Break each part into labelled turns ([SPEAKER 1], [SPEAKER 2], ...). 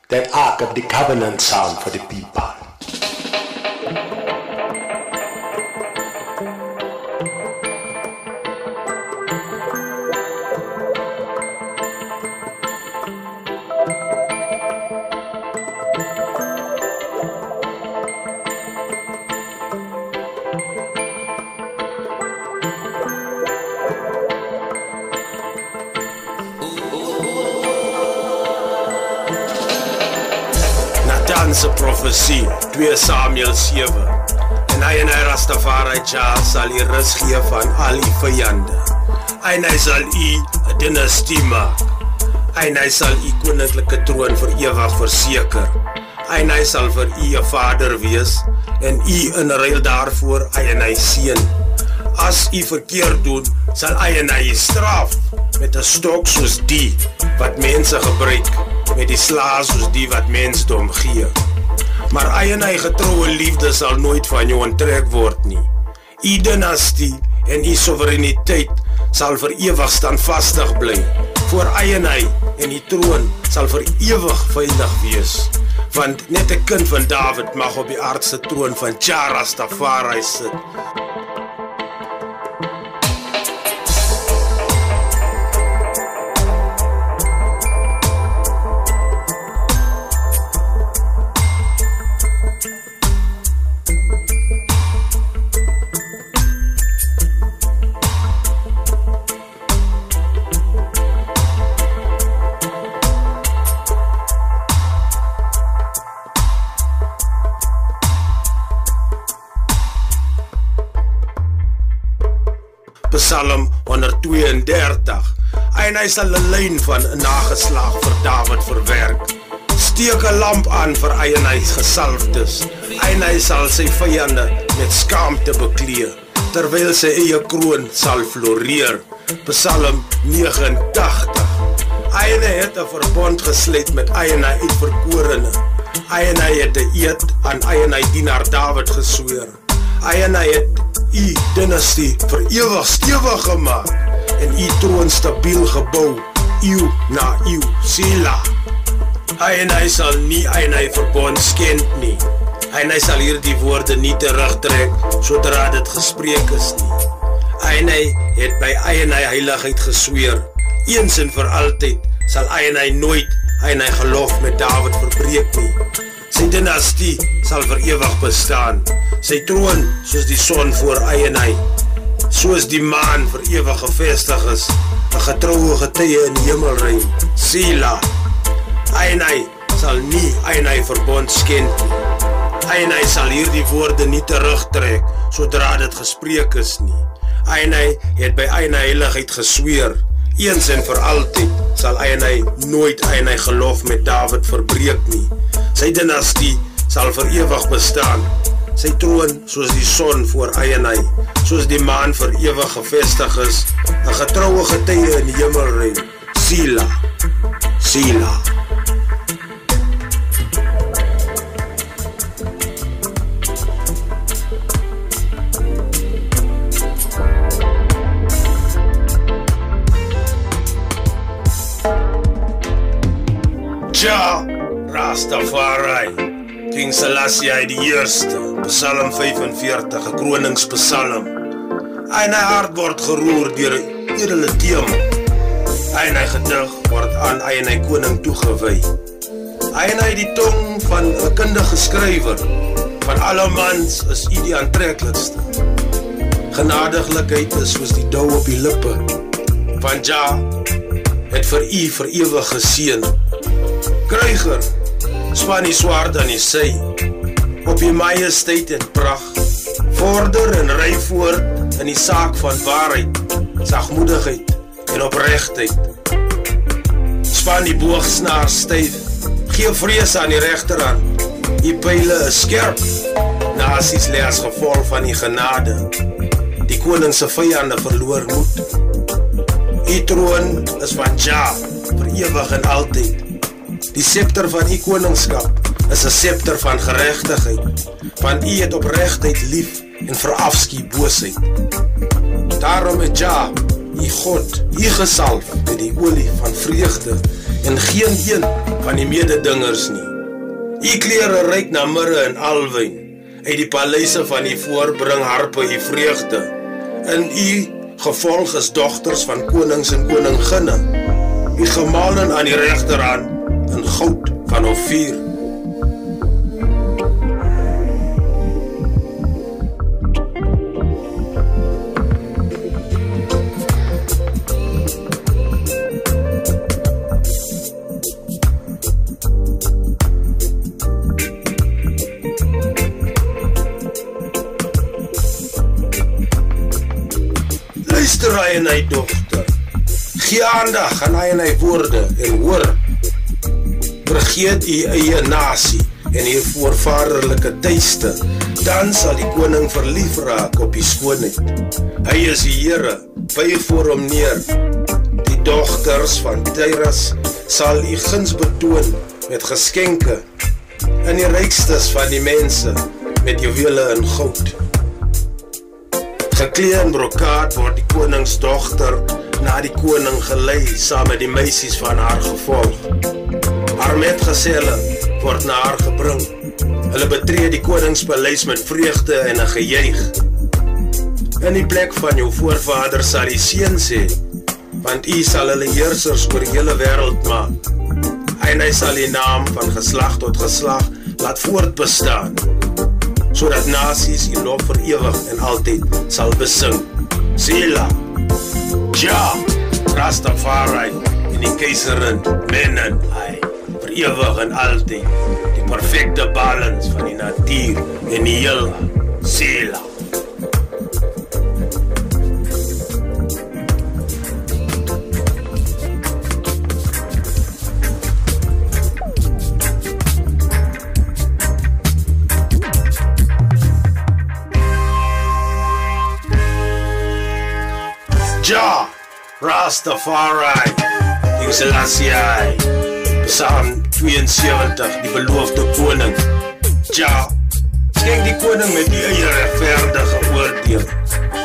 [SPEAKER 1] that Ark of the Covenant sound for the people.
[SPEAKER 2] Natanse profesie, 2 Samuel 7. En hy Rastafari Jah sal die rus gee van al die vyande. En hy sal u 'n dinastie maak. En hy sal u koninklike troon vir ewig verseker. En hy sal vir u 'n vader wees en u in ruil daarvoor hy seën. As u verkeerd doen, sal hy straf met 'n stok soos die wat mense gebruik, met die sla soos die wat mensdom gee. Maar hy getroue liefde sal nooit van jou onttrek word nie. U dinastie en u soewereiniteit sal vir ewig standvastig bly. Voor hy en die troon sal vir ewig veilig wees. Want net 'n kind van David mag op die aardse troon van Jah Rastafari sit. Psalm 132. En hy sal 'n lyn van 'n nageslag vir David verwerk. Steek 'n lamp aan vir hy gesalfdes. En hy sal sy vyande met skaamte beklee, terwyl sy eie kroon sal floreer. Psalm 89. Hy het 'n verbond gesluit met uitverkorene. Hy het 'n eed aan dienaar David gesweer. Hy het u dinastie vir ewig stewig gemaak en u troon stabiel gebou, eeuw na eeuw, Sela. Hy sal nie verbond skend nie. Hy sal hierdie woorde nie terugtrek sodra dit gespreek is nie. Hy het by heiligheid gesweer. Eens en vir altyd sal hy nooit geloof met David verbreek nie. Sy dinastie sal vir ewig bestaan. Sy troon soos die son voor hy, soos die maan vir ewig gevestig is, 'n getroue getuie in die hemelruim, Sela. Hy sal nie verbond skend nie. Hy sal hierdie woorde nie terugtrek sodra dit gespreek is nie. Hy het by heiligheid gesweer. Eens en vir altyd sal nooit geloof met David verbreek nie. Sy dinastie sal vir ewig bestaan. Sy troon soos die son voor hy, soos die maan vir ewig gevestig is, 'n getroue getuie in die hemelruim, Sela, Sela. Jah Rastafari, King Selassie die eerste, Psalm 45, 'n kroningspsalm. En hy hart word geroer deur 'n edele tema. En hy gedig word aan hy koning toegewy. Hy die tong van 'n kundige skrywer. Van alle mans is u die aantreklikste. Genadiglikheid is soos die dou op die lippe. Van Jah het vir u vir ewig geseën. Kruiger, span die swaard aan die sy, op die majesteit en pracht, vorder en ry voort in die saak van waarheid, sagmoedigheid en oprechtheid. Span die boogsnaar styf, gee vrees aan die regterhand, die pyle is skerp, nasies lê as gevolg van die genade, die koning se vyande verloor moed. Die troon is van Jah, vir ewig en altyd. Die scepter van u koningskap is 'n scepter van geregtigheid, want u het oprechtheid lief en verafskie boosheid. Daarom het Jah, u God, u gesalf met die olie van vreugde en geen een van die mededingers nie. U klere ryk na mirre en alwyn, uit die paleise van u voorbring harpe u vreugde, en u gevolg is dogters van konings en koninginne, u gemalen aan die regterhand in goud van Ofir. Luister hy en hy dogter, gee aandag aan hy en hy woorde en hoor, vergeet u eie nasie en u voorvaderlike tuiste, dan sal die koning verlief raak op die skoonheid. Hy is die Here, buig voor hom neer. Die dogters van Tyrus sal u guns betoon met geskenke, en die rykstes van die mense met juwele en goud. Geklee in brokaat word die koningsdogter na die koning gelei, saam met die meisies van haar gevolg. Haar metgeselle word na haar gebring. Hulle betree die koningspaleis met vreugde en 'n gejuig. In die plek van jou voorvader sal die seun sê, want u sal hulle heersers oor die hele wêreld maak. En hy sal die naam van geslag tot geslag laat voortbestaan, sodat nasies u lof vir ewig en altyd sal besing. Selah, Jah, Rastafari en die keiserin Menen, vir ewig en altyd, die perfekte balans van die natuur en die heel. Selah. Jah, Rastafari, King Selassie, Psalm 72, die beloofde koning. Jah, skenk die koning met die eie regverdige oordeel,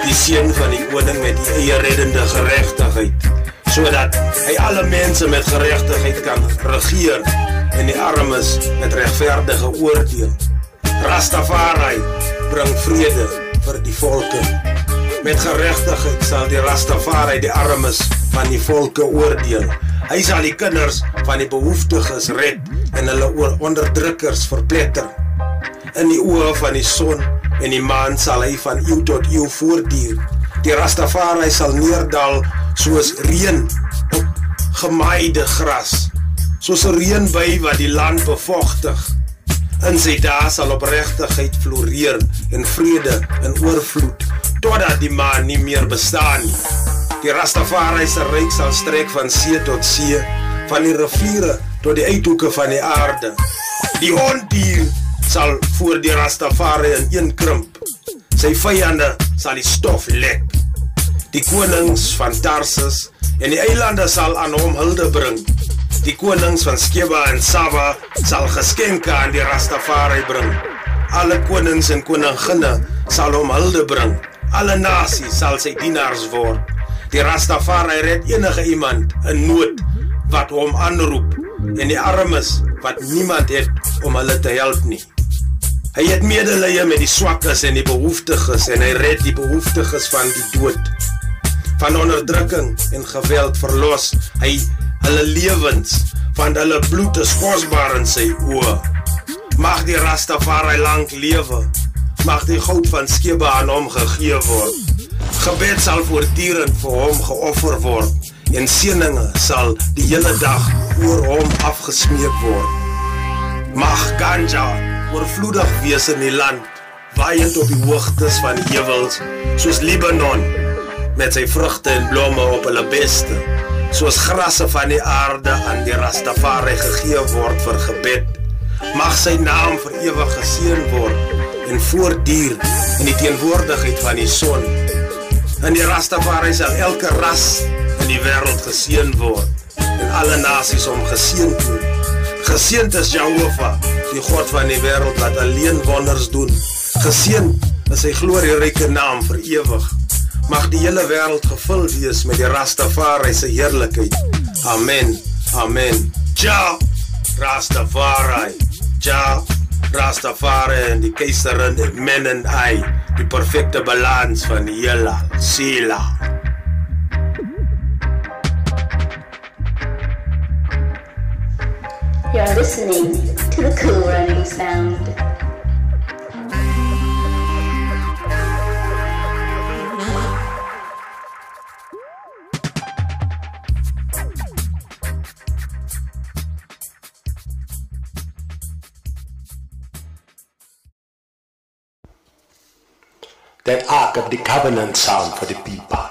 [SPEAKER 2] die seun van die koning met die eie reddende geregtigheid, sodat hy alle mense met geregtigheid kan regeer en die armes met regverdige oordeel. Rastafari bring vrede vir die volke. Met geregtigheid sal die Rastafari die armes van die volke oordeel. Hy sal die kinders van die behoeftiges red en hulle onderdrukkers verpletter. In die oë van die son en die maan sal hy van eeu tot eeu voortduur. Die Rastafari sal neerdal soos reën op gemaaide gras, soos 'n reënbui wat die land bevochtig. In sy dae sal opregtigheid floreer en vrede in oorvloed, totdat die maan nie meer bestaan nie. Die Rastafari se ryk sal strek van see tot see, van die riviere tot die uithoeke van die aarde. Die ondier sal voor die Rastafari ineenkrimp. Sy vyande sal die stof lek. Die konings van Tarsus en die eilande sal aan hom hulde bring. Die konings van Skeba en Saba sal geskenke aan die Rastafari bring. Alle konings en koninginne sal hom hulde bring. Alle nasies sal sy dienaars word. Die Rastafari red enige iemand in nood wat hom aanroep, en die armes wat niemand het om hulle te help nie. Hy het medelee met die swakkes en die behoeftiges, en hy red die behoeftiges van die dood. Van onderdrukking en geweld verlos hy hulle lewens, want hulle bloed is kosbaar in sy oë. Mag die Rastafari lank lewe. Mag die goud van Skeba aan hom gegee word. Gebed sal voortdurend vir hom geoffer word, en seëninge sal die hele dag oor hom afgesmeek word. Mag ganja oorvloedig wees in die land, waaiend op die hoogtes van die heuwels, soos Libanon, met sy vrugte en blomme op hulle beste, soos grasse van die aarde aan die Rastafari gegee word vir gebed. Mag sy naam vir ewig geseën word, en voortduur in die teenwoordigheid van die son. In die Rastafari sal elke ras in die wêreld geseën word, en alle nasies hom geseën doen. Geseënd is Jehovah, die God van die wêreld wat alleen wonders doen. Geseënd is sy glorieryke naam vir ewig. Mag die hele wêreld gevul wees met die Rastafari se heerlikheid. Amen. Amen. Ja, Rastafari. Ja, Rastafari en die keiserin, die men en I. Die perfecte balans van die heelal, Sela.
[SPEAKER 3] You're listening to the Cool Running Sound.
[SPEAKER 1] That Ark of the Covenant sound for the people.